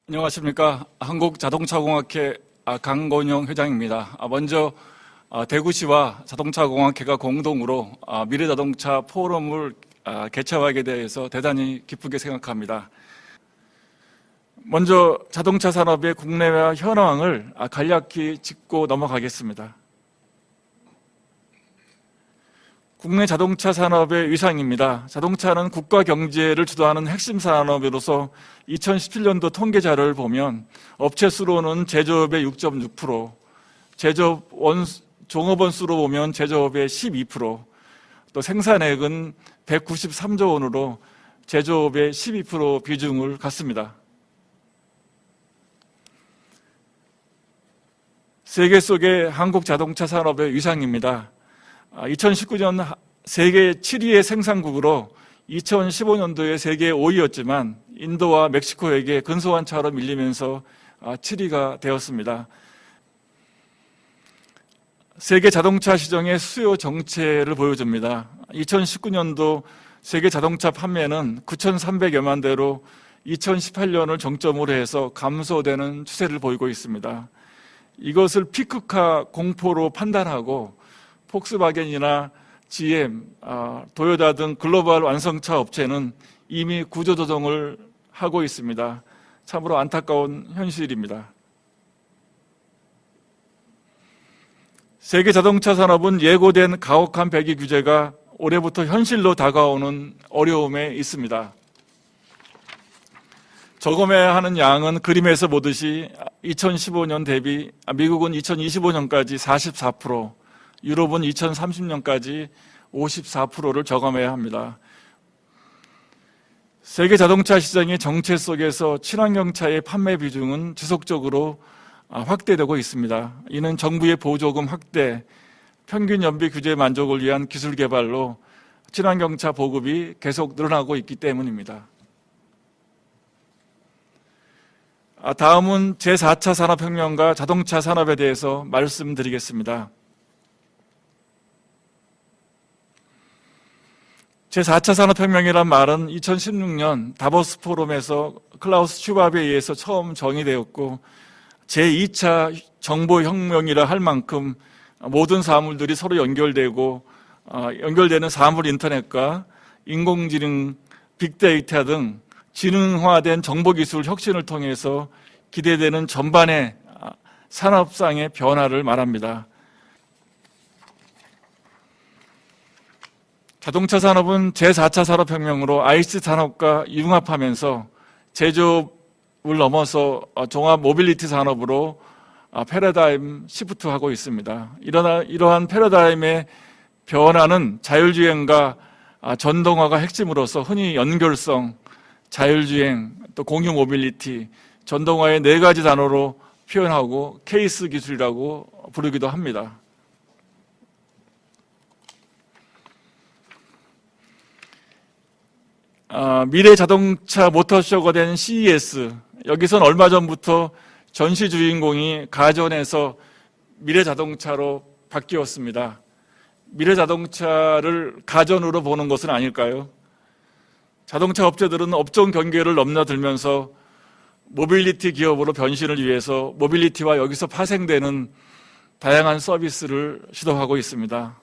안녕하십니까. 한국자동차공학회 강건영 회장입니다. 먼저 대구시와 자동차공학회가 공동으로 미래자동차 포럼을 개최하게 대해서 대단히 기쁘게 생각합니다. 먼저 자동차 산업의 국내외 현황을 간략히 짚고 넘어가겠습니다. 국내 자동차 산업의 위상입니다. 자동차는 국가 경제를 주도하는 핵심 산업으로서 2017년도 통계 자료를 보면 업체 수로는 제조업의 6.6%, 종업원 수로 보면 제조업의 12%, 또 생산액은 193조 원으로 제조업의 12% 비중을 갖습니다. 세계 속의 한국 자동차 산업의 위상입니다. 2019년 세계 7위의 생산국으로 2015년도에 세계 5위였지만 인도와 멕시코에게 근소한 차로 밀리면서 7위가 되었습니다. 세계 자동차 시장의 수요 정체를 보여줍니다. 2019년도 세계 자동차 판매는 9,300여만 대로 2018년을 정점으로 해서 감소되는 추세를 보이고 있습니다. 이것을 피크카 공포로 판단하고 폭스바겐이나 GM, 도요타 등 글로벌 완성차 업체는 이미 구조조정을 하고 있습니다. 참으로 안타까운 현실입니다. 세계 자동차 산업은 예고된 가혹한 배기 규제가 올해부터 현실로 다가오는 어려움에 있습니다. 저금해야 하는 양은 그림에서 보듯이 2015년 대비 미국은 2025년까지 44%, 유럽은 2030년까지 54%를 저감해야 합니다. 세계 자동차 시장의 정체 속에서 친환경차의 판매 비중은 지속적으로 확대되고 있습니다. 이는 정부의 보조금 확대, 평균 연비 규제 만족을 위한 기술 개발로 친환경차 보급이 계속 늘어나고 있기 때문입니다. 다음은 제4차 산업혁명과 자동차 산업에 대해서 말씀드리겠습니다. 제4차 산업혁명이란 말은 2016년 다보스 포럼에서 클라우스 슈밥에 의해서 처음 정의되었고 제2차 정보혁명이라 할 만큼 모든 사물들이 서로 연결되고 연결되는 사물 인터넷과 인공지능, 빅데이터 등 지능화된 정보기술 혁신을 통해서 기대되는 전반의 산업상의 변화를 말합니다. 자동차 산업은 제4차 산업혁명으로 IC 산업과 융합하면서 제조업을 넘어서 종합 모빌리티 산업으로 패러다임 시프트하고 있습니다. 이러한 패러다임의 변화는 자율주행과 전동화가 핵심으로서 흔히 연결성, 자율주행, 또 공유 모빌리티, 전동화의 4가지 단어로 표현하고 케이스 기술이라고 부르기도 합니다. 미래 자동차 모터쇼가 된 CES, 여기선 얼마 전부터 전시 주인공이 가전에서 미래 자동차로 바뀌었습니다. 미래 자동차를 가전으로 보는 것은 아닐까요? 자동차 업체들은 업종 경계를 넘나들면서 모빌리티 기업으로 변신을 위해서 모빌리티와 여기서 파생되는 다양한 서비스를 시도하고 있습니다.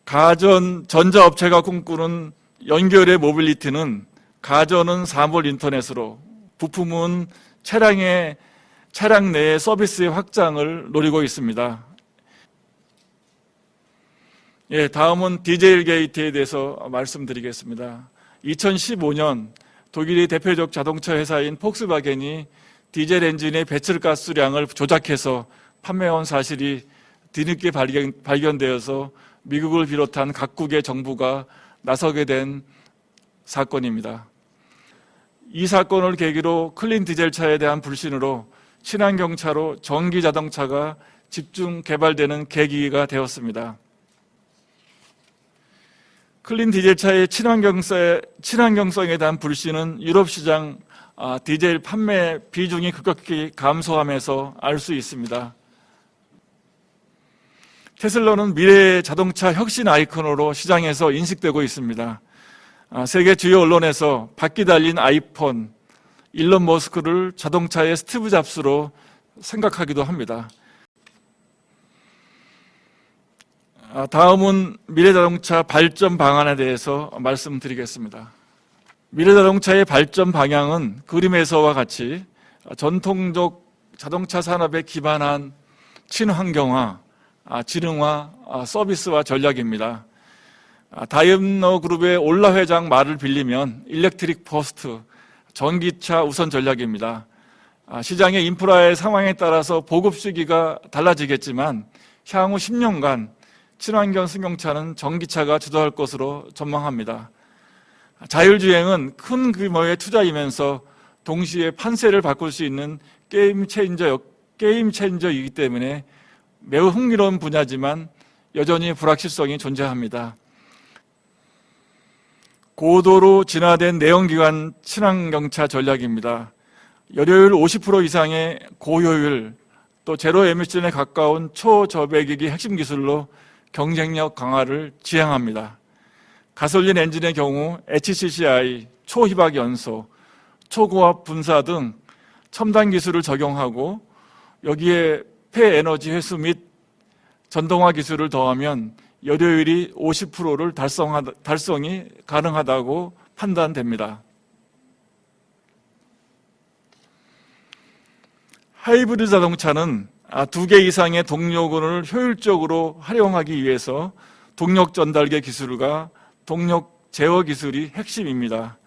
가전 전자업체가 꿈꾸는 연결의 모빌리티는 가전은 사물 인터넷으로, 부품은 차량 내의 서비스의 확장을 노리고 있습니다. 다음은 디젤 게이트에 대해서 말씀드리겠습니다. 2015년 독일의 대표적 자동차 회사인 폭스바겐이 디젤 엔진의 배출가스량을 조작해서 판매한 사실이 뒤늦게 발견되어서 미국을 비롯한 각국의 정부가 나서게 된 사건입니다. 이 사건을 계기로 클린 디젤차에 대한 불신으로 친환경차로 전기 자동차가 집중 개발되는 계기가 되었습니다. 클린 디젤차의 친환경성에 대한 불신은 유럽 시장 디젤 판매 비중이 급격히 감소하면서 알 수 있습니다. 테슬라는 미래의 자동차 혁신 아이콘으로 시장에서 인식되고 있습니다. 세계 주요 언론에서 바퀴 달린 아이폰, 일론 머스크를 자동차의 스티브 잡스로 생각하기도 합니다. 다음은 미래자동차 발전 방안에 대해서 말씀드리겠습니다. 미래자동차의 발전 방향은 그림에서와 같이 전통적 자동차 산업에 기반한 친환경화,智能화, 서비스화 전략입니다. 다임러 그룹의 올라 회장 말을 빌리면 일렉트릭 퍼스트, 전기차 우선 전략입니다. 시장의 인프라의 상황에 따라서 보급 시기가 달라지겠지만 향후 10년간 친환경 승용차는 전기차가 주도할 것으로 전망합니다. 자율주행은 큰 규모의 투자이면서 동시에 판세를 바꿀 수 있는 게임 체인저이기 때문에 매우 흥미로운 분야지만 여전히 불확실성이 존재합니다. 고도로 진화된 내연기관 친환경차 전략입니다. 연료율 50% 이상의 고효율, 또 제로 에미션에 가까운 초저배기기 핵심 기술로 경쟁력 강화를 지향합니다. 가솔린 엔진의 경우 HCCI, 초희박 연소, 초고압 분사 등 첨단 기술을 적용하고 여기에 폐에너지 회수 및 전동화 기술을 더하면 연료율이 50%를 달성이 가능하다고 판단됩니다. 하이브리드 자동차는 2개 이상의 동력원을 효율적으로 활용하기 위해서 동력 전달계 기술과 동력 제어 기술이 핵심입니다.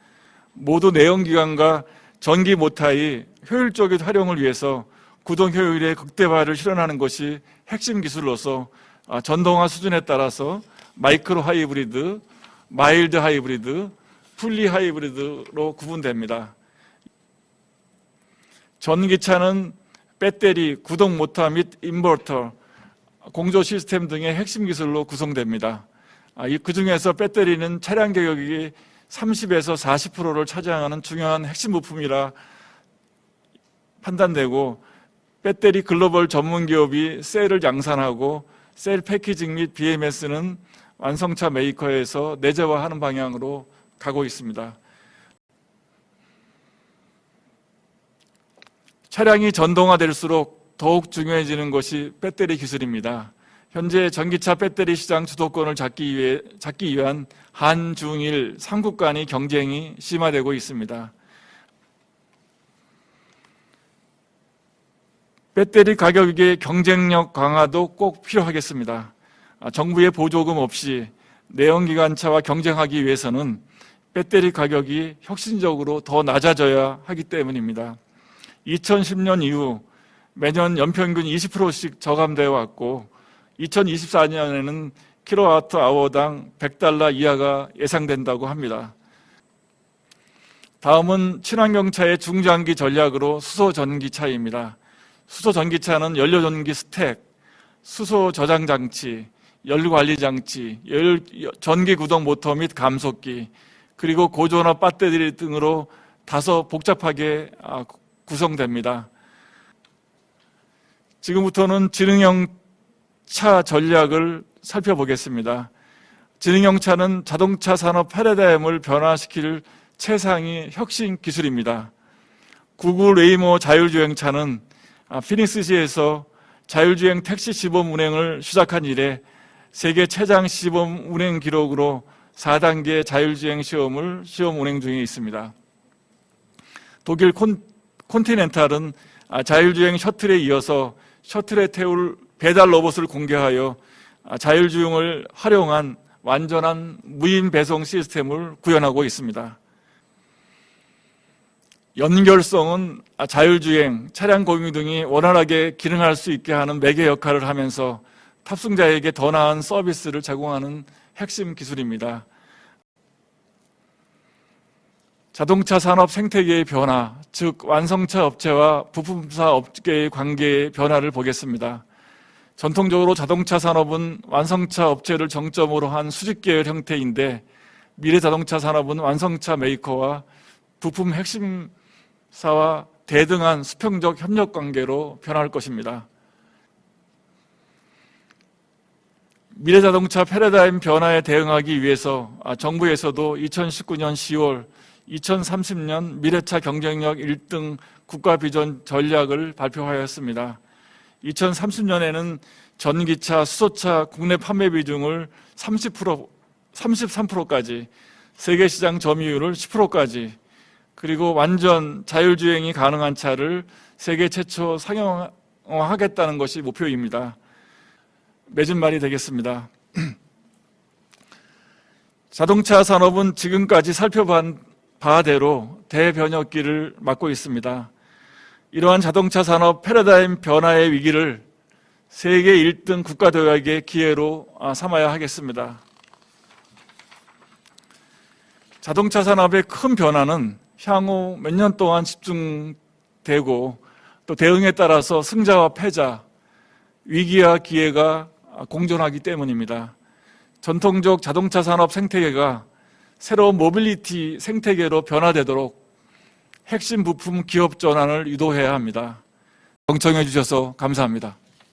모두 내연기관과 전기 모터의 효율적인 활용을 위해서 구동 효율의 극대화를 실현하는 것이 핵심 기술로서 전동화 수준에 따라서 마이크로 하이브리드, 마일드 하이브리드, 풀리 하이브리드로 구분됩니다. 전기차는 배터리, 구동 모터 및 인버터, 공조 시스템 등의 핵심 기술로 구성됩니다. 그 중에서 배터리는 차량 가격이 30에서 40%를 차지하는 중요한 핵심 부품이라 판단되고, 배터리 글로벌 전문 기업이 셀을 양산하고 셀 패키징 및 BMS는 완성차 메이커에서 내재화하는 방향으로 가고 있습니다. 차량이 전동화될수록 더욱 중요해지는 것이 배터리 기술입니다. 현재 전기차 배터리 시장 주도권을 잡기 위한 한중일 3국 간의 경쟁이 심화되고 있습니다. 배터리 가격의 경쟁력 강화도 꼭 필요하겠습니다. 정부의 보조금 없이 내연기관차와 경쟁하기 위해서는 배터리 가격이 혁신적으로 더 낮아져야 하기 때문입니다. 2010년 이후 매년 연평균 20%씩 저감되어 왔고 2024년에는 킬로와트 아워당 $100 이하가 예상된다고 합니다. 다음은 친환경차의 중장기 전략으로 수소전기차입니다. 수소전기차는 연료전기 스택, 수소 저장장치, 연료관리장치, 전기구동 모터 및 감속기, 그리고 고전압 배터리 등으로 다소 복잡하게 구성됩니다. 지금부터는 지능형 차 전략을 살펴보겠습니다. 지능형 차는 자동차 산업 패러다임을 변화시킬 최상위 혁신 기술입니다. 구글 웨이모 자율주행차는 피닉스시에서 자율주행 택시 시범 운행을 시작한 이래 세계 최장 시범 운행 기록으로 4단계 자율주행 시험 운행 중에 있습니다. 독일 콘티넨탈은 자율주행 셔틀에 이어서 셔틀에 태울 배달 로봇을 공개하여 자율주행을 활용한 완전한 무인 배송 시스템을 구현하고 있습니다. 연결성은 자율주행, 차량 공유 등이 원활하게 기능할 수 있게 하는 매개 역할을 하면서 탑승자에게 더 나은 서비스를 제공하는 핵심 기술입니다. 자동차 산업 생태계의 변화, 즉 완성차 업체와 부품사 업계의 관계의 변화를 보겠습니다. 전통적으로 자동차 산업은 완성차 업체를 정점으로 한 수직계열 형태인데 미래 자동차 산업은 완성차 메이커와 부품 핵심사와 대등한 수평적 협력 관계로 변화할 것입니다. 미래 자동차 패러다임 변화에 대응하기 위해서 정부에서도 2019년 10월 2030년 미래차 경쟁력 1등 국가비전 전략을 발표하였습니다. 2030년에는 전기차, 수소차 국내 판매 비중을 30%, 33%까지, 세계시장 점유율을 10%까지, 그리고 완전 자율주행이 가능한 차를 세계 최초 상용화하겠다는 것이 목표입니다. 맺은 말이 되겠습니다. 자동차 산업은 지금까지 살펴본 바대로 대변혁기를 맞고 있습니다. 이러한 자동차 산업 패러다임 변화의 위기를 세계 1등 국가도약의 기회로 삼아야 하겠습니다. 자동차 산업의 큰 변화는 향후 몇 년 동안 집중되고 또 대응에 따라서 승자와 패자, 위기와 기회가 공존하기 때문입니다. 전통적 자동차 산업 생태계가 새로운 모빌리티 생태계로 변화되도록 핵심 부품 기업 전환을 유도해야 합니다. 경청해 주셔서 감사합니다.